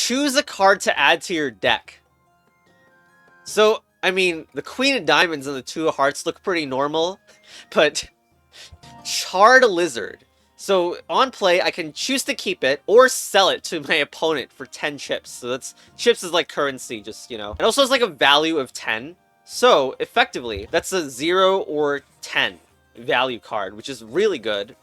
choose a card to add to your deck. So, I mean, the Queen of Diamonds and the Two of Hearts look pretty normal, but Charred Lizard. So, on play, I can choose to keep it or sell it to my opponent for 10 chips. So that's, chips is like currency, just, you know. It also has like a value of 10. So, effectively, that's a 0 or 10 value card, which is really good.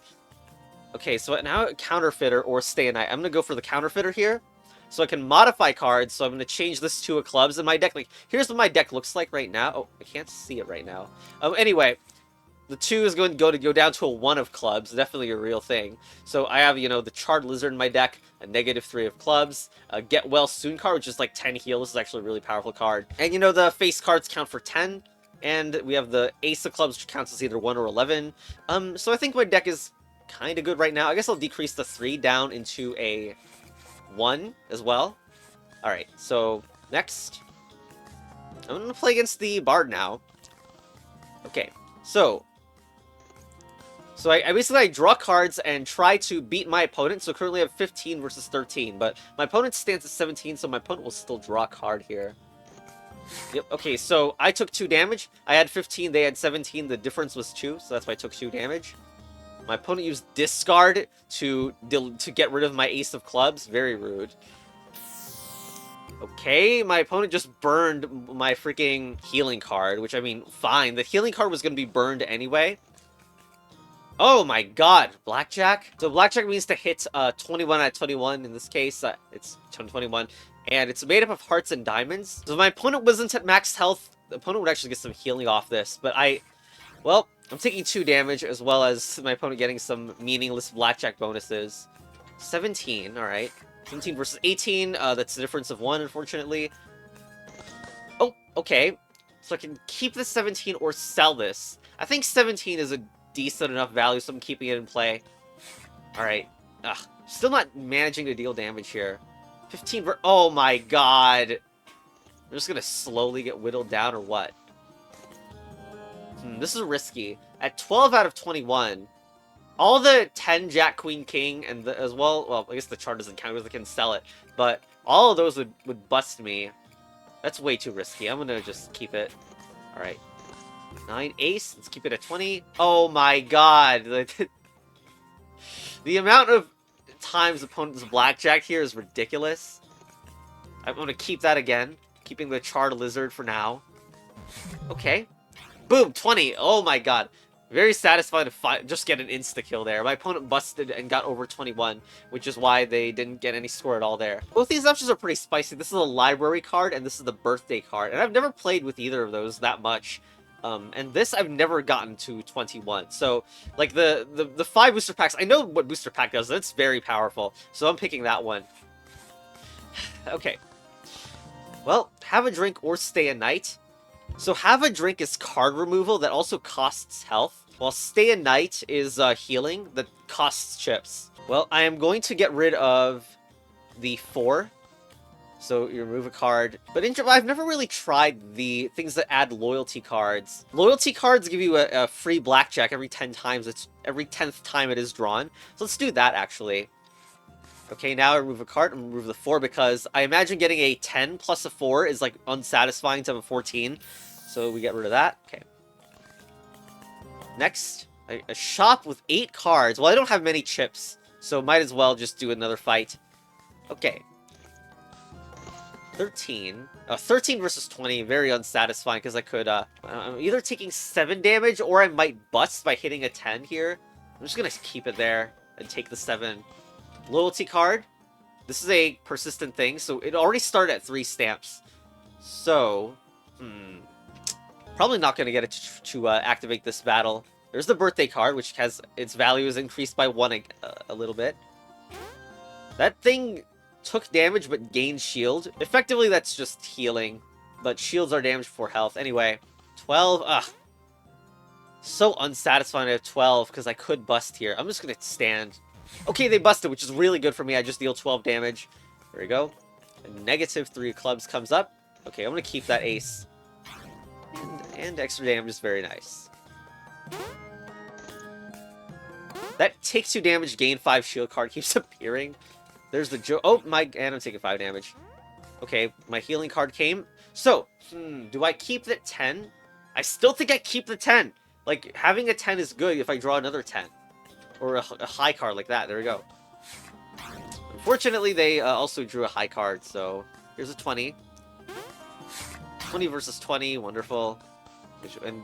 Okay, so now Counterfeiter or Stay a Night. I'm gonna go for the Counterfeiter here. So I can modify cards, so I'm going to change this to a clubs in my deck. Like, here's what my deck looks like right now. Oh, I can't see it right now. Anyway, the 2 is going to go down to a 1 of clubs. Definitely a real thing. So I have, you know, the Charred Lizard in my deck, a -3 of clubs, a Get Well Soon card, which is like 10 heal. This is actually a really powerful card. And, you know, the face cards count for 10. And we have the Ace of Clubs, which counts as either 1 or 11. So I think my deck is kind of good right now. I guess I'll decrease the 3 down into a 1 as well. Alright, so next. I'm going to play against the Bard now. Okay, so I basically draw cards and try to beat my opponent. So currently I have 15 versus 13, but my opponent stands at 17, so my opponent will still draw a card here. Yep, okay, so I took 2 damage. I had 15, they had 17. The difference was 2, so that's why I took 2 damage. My opponent used Discard to get rid of my Ace of Clubs. Very rude. Okay, my opponent just burned my freaking healing card, which, I mean, fine. The healing card was going to be burned anyway. Oh my god, Blackjack? So Blackjack means to hit 21 out of 21. In this case, it's 21. And it's made up of hearts and diamonds. So if my opponent wasn't at max health, the opponent would actually get some healing off this. But well, I'm taking 2 damage, as well as my opponent getting some meaningless Blackjack bonuses. 17, alright. 17 versus 18, that's a difference of 1, unfortunately. Oh, okay. So I can keep this 17 or sell this. I think 17 is a decent enough value, so I'm keeping it in play. Alright. Ugh. Still not managing to deal damage here. 15 oh my god. I'm just gonna slowly get whittled down, or what? This is risky. At 12 out of 21, all the 10 Jack, Queen, King, and as well, I guess the chart doesn't count because I can sell it, but all of those would bust me. That's way too risky. I'm gonna just keep it. Alright. 9 Ace. Let's keep it at 20. Oh my god. The amount of times opponent's Blackjack here is ridiculous. I'm gonna keep that again. Keeping the Charred Lizard for now. Okay. Boom, 20. Oh my god. Very satisfying to just get an insta-kill there. My opponent busted and got over 21, which is why they didn't get any score at all there. Both these options are pretty spicy. This is a library card, and this is the birthday card. And I've never played with either of those that much. And this I've never gotten to 21. So, like, the 5 booster packs, I know what booster pack does. That's very powerful. So I'm picking that one. Okay. Well, have a drink or stay a night. So have a drink is card removal that also costs health, while stay a night is healing that costs chips. Well, I am going to get rid of the 4. So you remove a card. But I've never really tried the things that add loyalty cards. Loyalty cards give you a free Blackjack every 10 times. It's every 10th time it is drawn. So let's do that, actually. Okay, now I remove a card and remove the 4 because I imagine getting a 10 plus a 4 is, like, unsatisfying to have a 14. So we get rid of that. Okay. Next, a shop with 8 cards. Well, I don't have many chips, so might as well just do another fight. Okay. 13. 13 versus 20, very unsatisfying because I could, I'm either taking 7 damage or I might bust by hitting a 10 here. I'm just gonna keep it there and take the 7. Loyalty card. This is a persistent thing, so it already started at 3 stamps. So, probably not going to get it to activate this battle. There's the birthday card, which has its value is increased by 1 a little bit. That thing took damage but gained shield. Effectively, that's just healing, but shields are damage for health. Anyway, 12. Ugh. So unsatisfying to have 12 because I could bust here. I'm just going to stand. Okay, they busted, which is really good for me. I just deal 12 damage. There we go. A -3 clubs comes up. Okay, I'm going to keep that ace. And extra damage is very nice. That takes 2 damage, gain 5 shield card keeps appearing. There's the oh, and I'm taking 5 damage. Okay, my healing card came. So, do I keep the 10? I still think I keep the 10. Like, having a 10 is good if I draw another 10. Or a high card like that. There we go. Unfortunately, they also drew a high card, so here's a 20. 20 versus 20, wonderful.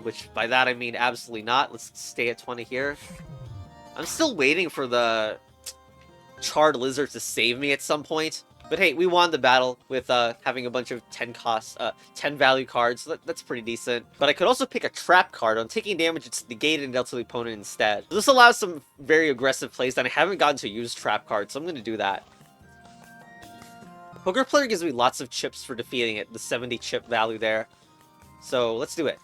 Which by that I mean absolutely not. Let's stay at 20 here. I'm still waiting for the Charred Lizard to save me at some point. But hey, we won the battle with having a bunch of 10 value cards, so that's pretty decent. But I could also pick a trap card. On taking damage, it's negated and dealt to the opponent instead. So this allows some very aggressive plays that I haven't gotten to use trap cards, so I'm going to do that. Poker Player gives me lots of chips for defeating it, the 70 chip value there. So let's do it.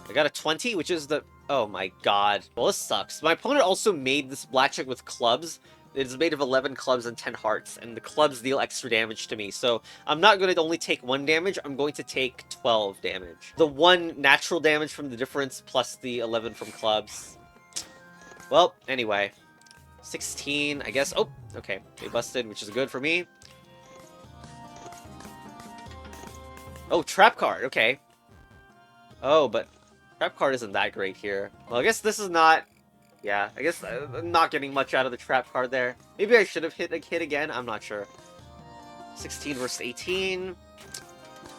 I got a 20, which is the... Oh my god. Well, this sucks. My opponent also made this blackjack with clubs. It is made of 11 clubs and 10 hearts, and the clubs deal extra damage to me. So I'm not going to only take 1 damage, I'm going to take 12 damage. The 1 natural damage from the difference, plus the 11 from clubs. Well, anyway. 16, I guess. Oh, okay. They busted, which is good for me. Oh, trap card, okay. Oh, but trap card isn't that great here. Well, I guess this is not... Yeah, I guess I'm not getting much out of the trap card there. Maybe I should have hit again, I'm not sure. 16 versus 18.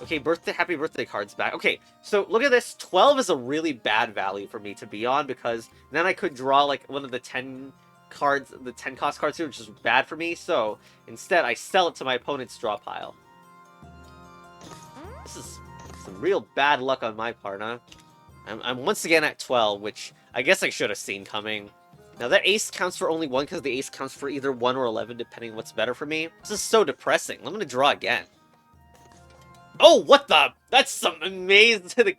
Okay, happy birthday card's back. Okay, so look at this. 12 is a really bad value for me to be on, because then I could draw like one of the 10 cards, the 10 cost cards here, which is bad for me. So instead, I sell it to my opponent's draw pile. This is some real bad luck on my part, huh? I'm once again at 12, which I guess I should have seen coming. Now that ace counts for only 1, because the ace counts for either 1 or 11, depending on what's better for me. This is so depressing. I'm gonna draw again. Oh, what the? That's some amazing...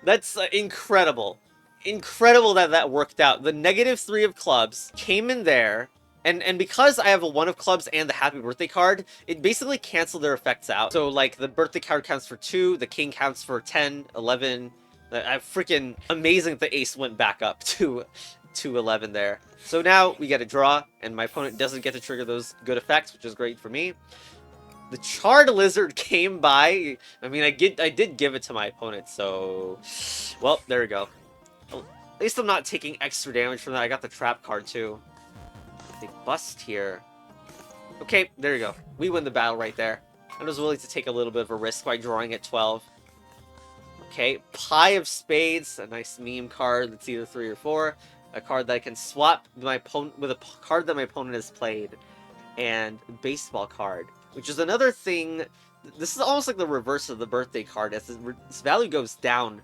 That's incredible. Incredible that that worked out. The -3 of clubs came in there, and because I have a 1 of clubs and the happy birthday card, it basically canceled their effects out. So, like, the birthday card counts for 2, the king counts for 10, 11... freaking amazing that the ace went back up to 11 there. So now we get a draw, and my opponent doesn't get to trigger those good effects, which is great for me. The Charred Lizard came by. I mean, I did give it to my opponent, so... Well, there we go. At least I'm not taking extra damage from that. I got the trap card, too. They bust here. Okay, there you go. We win the battle right there. I was willing to take a little bit of a risk by drawing at 12. Okay, Pie of Spades, a nice meme card that's either 3 or 4. A card that I can swap my opponent with a card that my opponent has played. And baseball card, which is another thing. This is almost like the reverse of the birthday card, as this value goes down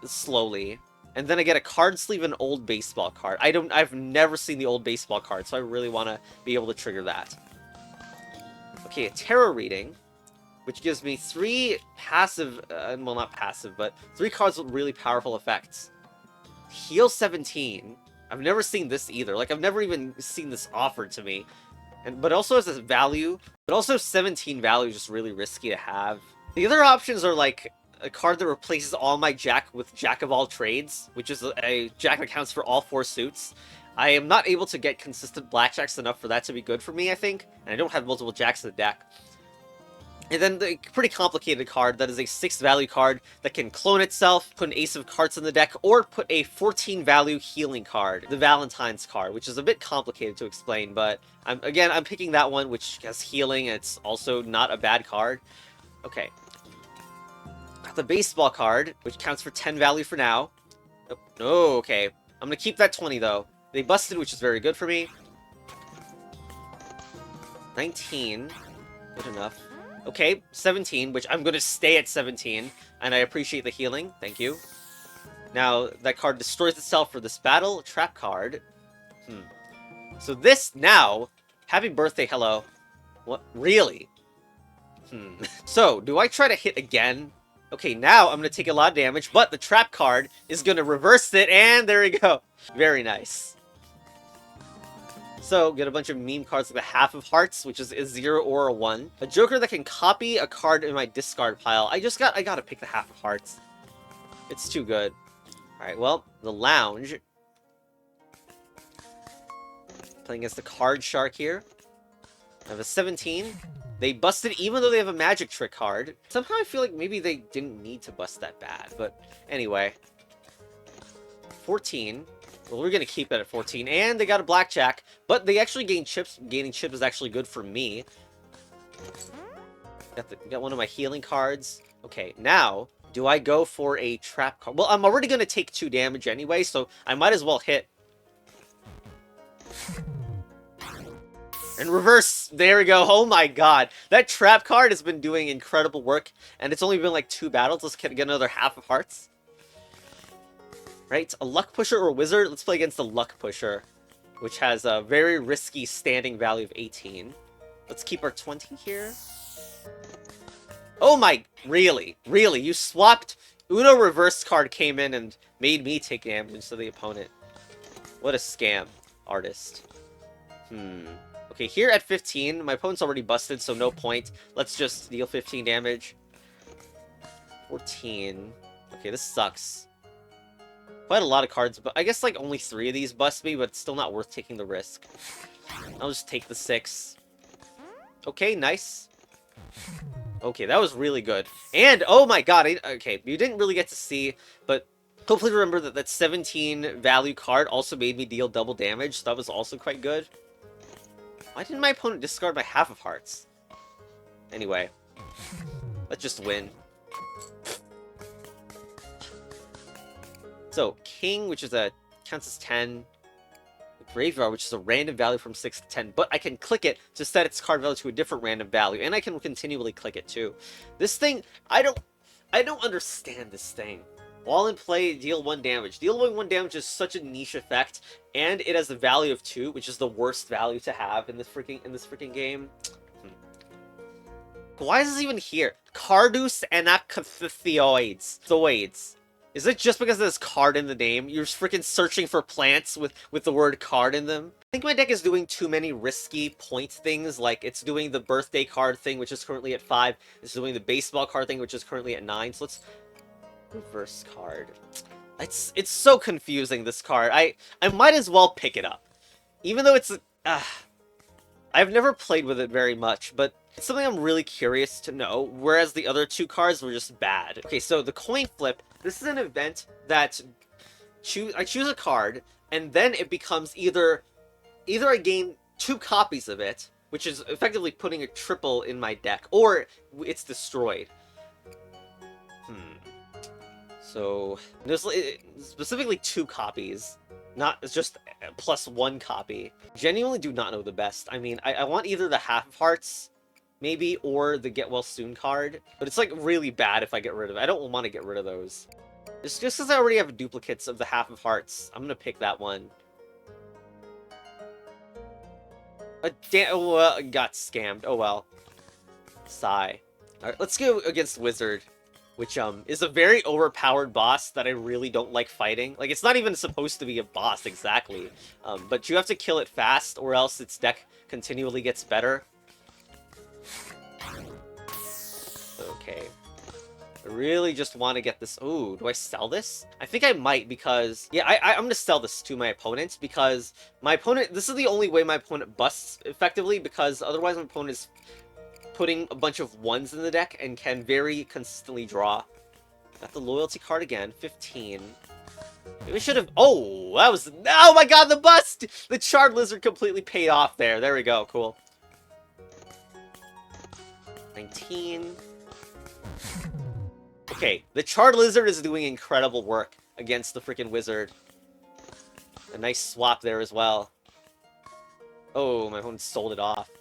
slowly. And then I get a card sleeve and old baseball card. I've never seen the old baseball card, so I really want to be able to trigger that. Okay, a tarot reading, which gives me 3 passive, well, not passive, but 3 cards with really powerful effects. Heal 17. I've never seen this either. Like, I've never even seen this offered to me. But also has this value, but also 17 value is just really risky to have. The other options are, like, a card that replaces all my jack with Jack of all trades, which is a jack that counts for all 4 suits. I am not able to get consistent blackjacks enough for that to be good for me, I think, and I don't have multiple jacks in the deck. And then the pretty complicated card that is a 6 value card that can clone itself, put an ace of cards in the deck, or put a 14 value healing card, the Valentine's card, which is a bit complicated to explain, but I'm picking that one, which has healing, and it's also not a bad card. Okay. Got the baseball card, which counts for 10 value for now. Oh, okay. I'm gonna keep that 20, though. They busted, which is very good for me. 19. Good enough. Okay, 17, which I'm going to stay at 17, and I appreciate the healing. Thank you. Now, that card destroys itself for this battle. Trap card. So this, now, happy birthday, hello. What? Really? So, do I try to hit again? Okay, now I'm going to take a lot of damage, but the trap card is going to reverse it, and there we go. Very nice. So, get a bunch of meme cards like the half of hearts, which is a 0 or a 1. A joker that can copy a card in my discard pile. I gotta pick the half of hearts. It's too good. Alright, well, the lounge. Playing against the Card Shark here. I have a 17. They busted even though they have a magic trick card. Somehow I feel like maybe they didn't need to bust that bad. But anyway. 14. Well, we're going to keep it at 14. And they got a Blackjack. But they actually gained chips. Gaining chips is actually good for me. Got one of my healing cards. Okay, now, do I go for a trap card? Well, I'm already going to take 2 damage anyway, so I might as well hit. And reverse. There we go. Oh my god. That trap card has been doing incredible work. And it's only been like 2 battles. Let's get another half of hearts. Right? A luck pusher or a wizard? Let's play against the luck pusher. Which has a very risky standing value of 18. Let's keep our 20 here. Oh my... Really? Really? You swapped... Uno reverse card came in and made me take damage to the opponent. What a scam. Artist. Okay, here at 15, my opponent's already busted, so no point. Let's just deal 15 damage. 14. Okay, this sucks. Quite a lot of cards, but I guess like only 3 of these bust me, but it's still not worth taking the risk. I'll just take the 6. Okay, nice. Okay, that was really good. And, oh my god, okay, you didn't really get to see, but hopefully remember that that 17 value card also made me deal double damage, so that was also quite good. Why didn't my opponent discard my half of hearts? Anyway, let's just win. So, King, which is counts as 10. Graveyard, which is a random value from 6 to 10, but I can click it to set its card value to a different random value, and I can continually click it too. This thing, I don't understand this thing. While in play, deal 1 damage. Deal 1 damage is such a niche effect, and it has a value of 2, which is the worst value to have in this freaking game. Why is this even here? Cardus Anacathioids. Zoids. Is it just because there's card in the name? You're freaking searching for plants with the word card in them? I think my deck is doing too many risky point things, like it's doing the birthday card thing, which is currently at 5. It's doing the baseball card thing, which is currently at 9. So let's... Reverse card. It's so confusing, this card. I might as well pick it up. Even though it's... I've never played with it very much, but it's something I'm really curious to know, whereas the other 2 cards were just bad. Okay, so the coin flip, this is an event that I choose a card, and then it becomes either I gain 2 copies of it, which is effectively putting a triple in my deck, or it's destroyed. So, there's specifically 2 copies. It's just plus 1 copy. Genuinely do not know the best. I mean, I want either the half of hearts, maybe, or the get well soon card. But it's like really bad if I get rid of it. I don't want to get rid of those. Just because I already have duplicates of the half of hearts, I'm gonna pick that one. Oh, well, got scammed. Oh well. Sigh. Alright, let's go against Wizard. Which, is a very overpowered boss that I really don't like fighting. Like, it's not even supposed to be a boss, exactly. But you have to kill it fast, or else its deck continually gets better. Okay. I really just want to get this... Ooh, do I sell this? I think I might, because... Yeah, I'm gonna sell this to my opponent, because my opponent... This is the only way my opponent busts effectively, because otherwise my opponent is... putting a bunch of 1s in the deck and can very consistently draw. Got the loyalty card again, 15. Maybe we should have... Oh, that was... Oh my god, the bust! The Charred Lizard completely paid off there. There we go, cool. 19. Okay, the Charred Lizard is doing incredible work against the freaking Wizard. A nice swap there as well. Oh, my opponent sold it off.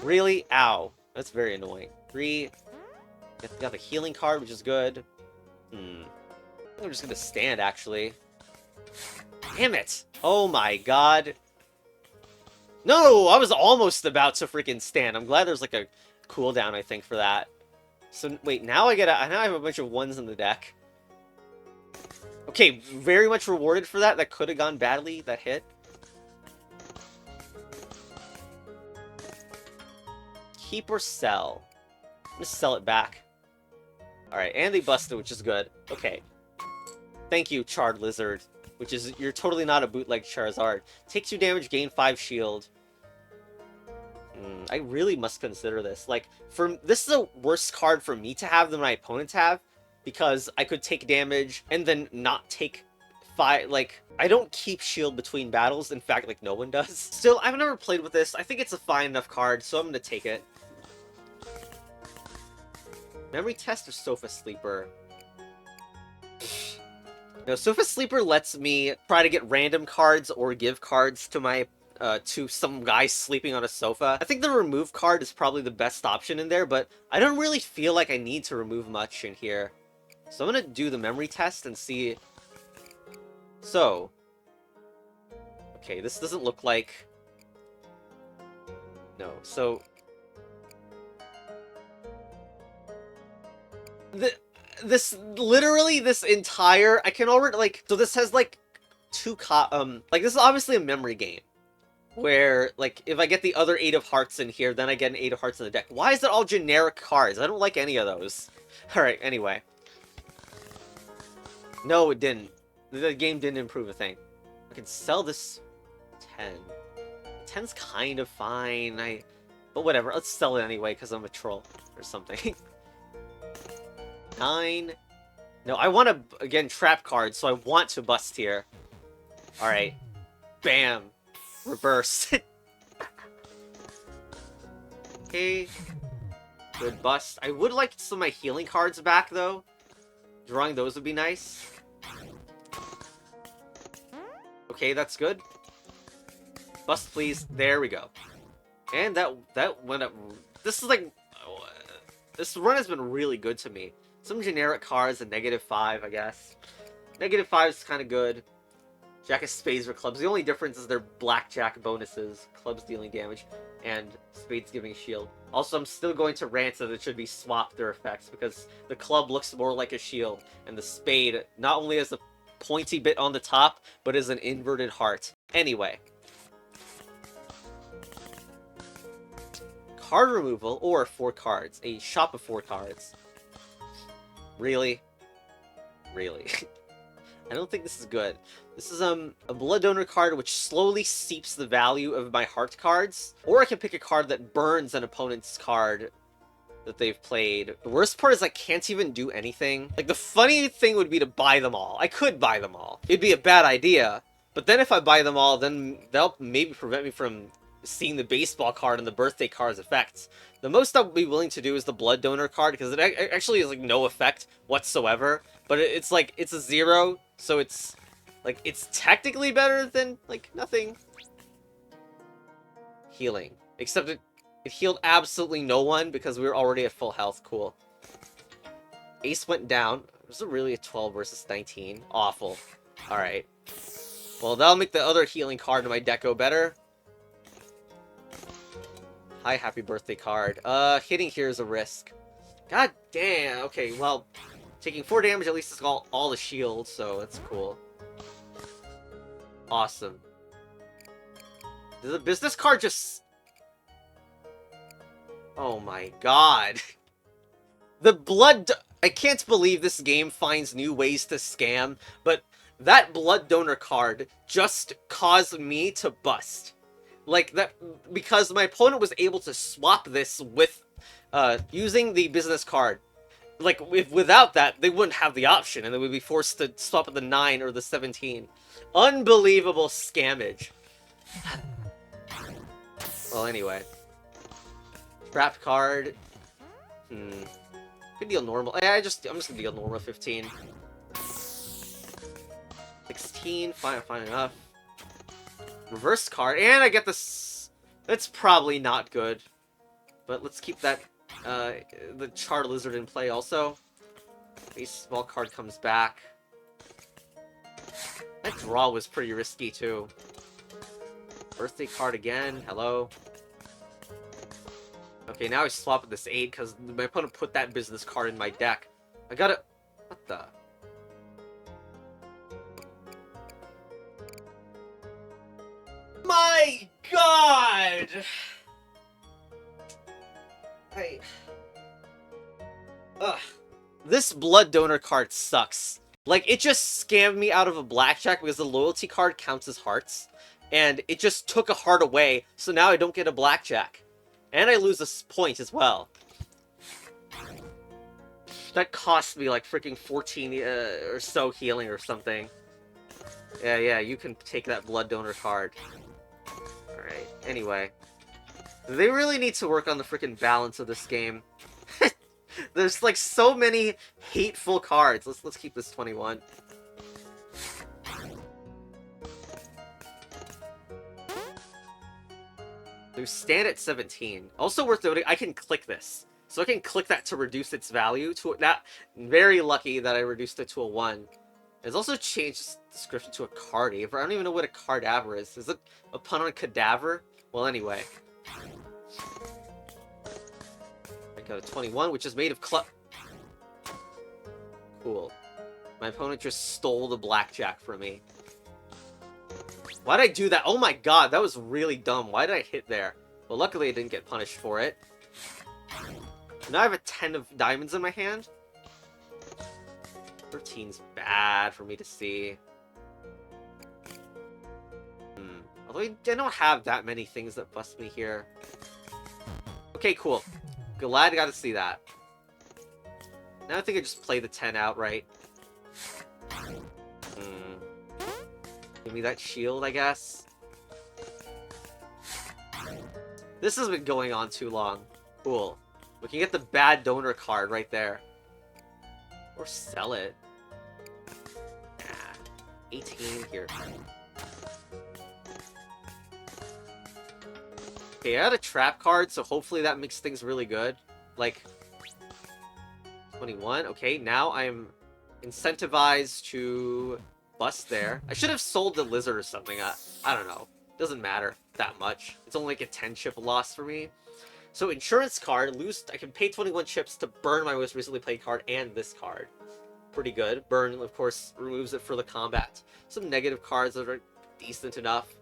Really? Ow. That's very annoying. 3. Got the healing card, which is good. I'm just gonna stand, actually. Damn it! Oh my god. No! I was almost about to freaking stand. I'm glad there's like a cooldown, I think, for that. So, wait, now I have a bunch of 1s in the deck. Okay, very much rewarded for that. That could have gone badly, that hit. Keep or sell? I'm gonna sell it back. Alright, and they busted, which is good. Okay. Thank you, Charred Lizard. which is you're totally not a bootleg Charizard. Take 2 damage, gain 5 shield. I really must consider this. Like, this is a worse card for me to have than my opponents have, because I could take damage and then not take 5. Like, I don't keep shield between battles. In fact, like, no one does. Still, I've never played with this. I think it's a fine enough card, so I'm gonna take it. Memory Test or Sofa Sleeper? No, Sofa Sleeper lets me try to get random cards or give cards to my to some guy sleeping on a sofa. I think the remove card is probably the best option in there, but I don't really feel like I need to remove much in here. So I'm gonna do the memory test and see. So, okay, this doesn't look like... No, so... Literally, this entire... I can already, like... So this has, like, like, this is obviously a memory game. Where, like, if I get the other 8 of hearts in here, then I get an 8 of hearts in the deck. Why is it all generic cards? I don't like any of those. Alright, anyway. No, it didn't. The game didn't improve a thing. I can sell this 10. 10's kind of fine. But whatever, let's sell it anyway, because I'm a troll or something. 9. No, I want to, again, trap cards, so I want to bust here. Alright. Bam. Reverse. Okay. Good bust. I would like some of my healing cards back, though. Drawing those would be nice. Okay, that's good. Bust, please. There we go. And that went up. This is like... This run has been really good to me. Some generic cards, a -5, I guess. -5 is kind of good. Jack of Spades or Clubs. The only difference is they're Blackjack bonuses. Clubs dealing damage, and Spades giving shield. Also, I'm still going to rant that it should be swapped their effects, because the Club looks more like a shield, and the Spade not only has a pointy bit on the top, but is an inverted heart. Anyway. Card removal, or 4 cards. A shop of 4 cards. Really? Really? I don't think this is good. This is a Blood Donor card which slowly seeps the value of my heart cards. Or I can pick a card that burns an opponent's card that they've played. The worst part is I can't even do anything. Like, the funny thing would be to buy them all. I could buy them all. It'd be a bad idea. But then if I buy them all, then that'll maybe prevent me from seeing the baseball card and the birthday card's effects. The most I'll be willing to do is the Blood Donor card, because it actually has, like, no effect whatsoever. But it's like, it's a 0, so it's, like, it's technically better than, like, nothing. Healing. Except it healed absolutely no one, because we were already at full health. Cool. Ace went down. Was it really a 12 versus 19? Awful. Alright. Well, that'll make the other healing card in my deck go better. Hi, happy birthday card. Hitting here is a risk. God damn. Okay, well, taking 4 damage, at least it's got all the shields, so that's cool. Awesome. Did the business card just... Oh my god. The blood... I can't believe this game finds new ways to scam, but that Blood Donor card just caused me to bust. Like, that, because my opponent was able to swap this with, using the business card. Like, without that, they wouldn't have the option, and they would be forced to swap at the 9 or the 17. Unbelievable scammage. Well, anyway. Trap card. Could deal normal. I'm just gonna deal normal 15. 16, fine enough. Reverse card, and I get this. That's probably not good, but let's keep that the Charred Lizard in play also. Baseball card comes back. That draw was pretty risky too. Birthday card again. Hello. Okay, now I swap with this 8 because my opponent put that business card in my deck. I gotta. What the? My god! Ugh. This Blood Donor card sucks. Like, it just scammed me out of a blackjack because the loyalty card counts as hearts. And it just took a heart away, so now I don't get a blackjack. And I lose a point as well. That cost me like freaking 14 or so healing or something. Yeah, you can take that blood donor card. Alright, anyway. They really need to work on the freaking balance of this game. There's like so many hateful cards. Let's keep this 21. We stand at 17. Also worth noting, I can click this. So I can click that to reduce its value to that. Very lucky that I reduced it to a 1. It's also changed its description to a cadaver. I don't even know what a cadaver is. Is it a pun on cadaver? Well, anyway. I got a 21, which is made of Cool. My opponent just stole the blackjack from me. Why did I do that? Oh my god, that was really dumb. Why did I hit there? Well, luckily I didn't get punished for it. Now I have a 10 of diamonds in my hand. 13's bad for me to see. Although I don't have that many things that bust me here. Okay, cool. Glad I got to see that. Now I think I just play the 10 outright. Give me that shield, I guess. This has been going on too long. Cool. We can get the bad donor card right there. Or sell it. Nah. 18 here. Okay, I had a trap card, so hopefully that makes things really good. Like, 21. Okay, now I'm incentivized to bust there. I should have sold the lizard or something. I don't know. Doesn't matter that much. It's only like a 10 chip loss for me. So insurance card, I can pay 21 chips to burn my most recently played card and this card. Pretty good. Burn, of course, removes it for the combat. Some negative cards that are decent enough.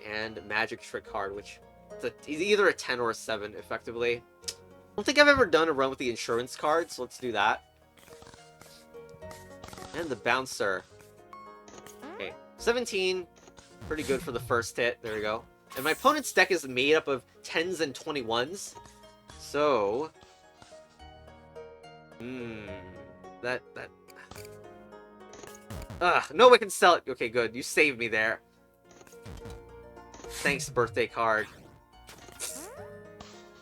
And magic trick card, which is either a 10 or a 7, effectively. I don't think I've ever done a run with the insurance card, so let's do that. And the bouncer. Okay, 17. Pretty good for the first hit. There we go. And my opponent's deck is made up of 10s and 21s. So... no one can sell it. Okay, good. You saved me there. Thanks, birthday card.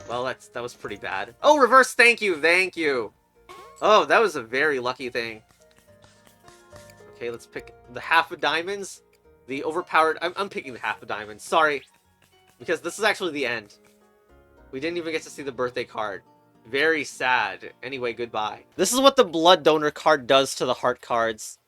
Well, that was pretty bad. Oh, reverse thank you! Thank you! Oh, that was a very lucky thing. Okay, let's pick the half of diamonds. The overpowered... I'm picking the half of diamonds. Sorry. Because this is actually the end. We didn't even get to see the birthday card. Very sad. Anyway, goodbye. This is what the blood donor card does to the heart cards.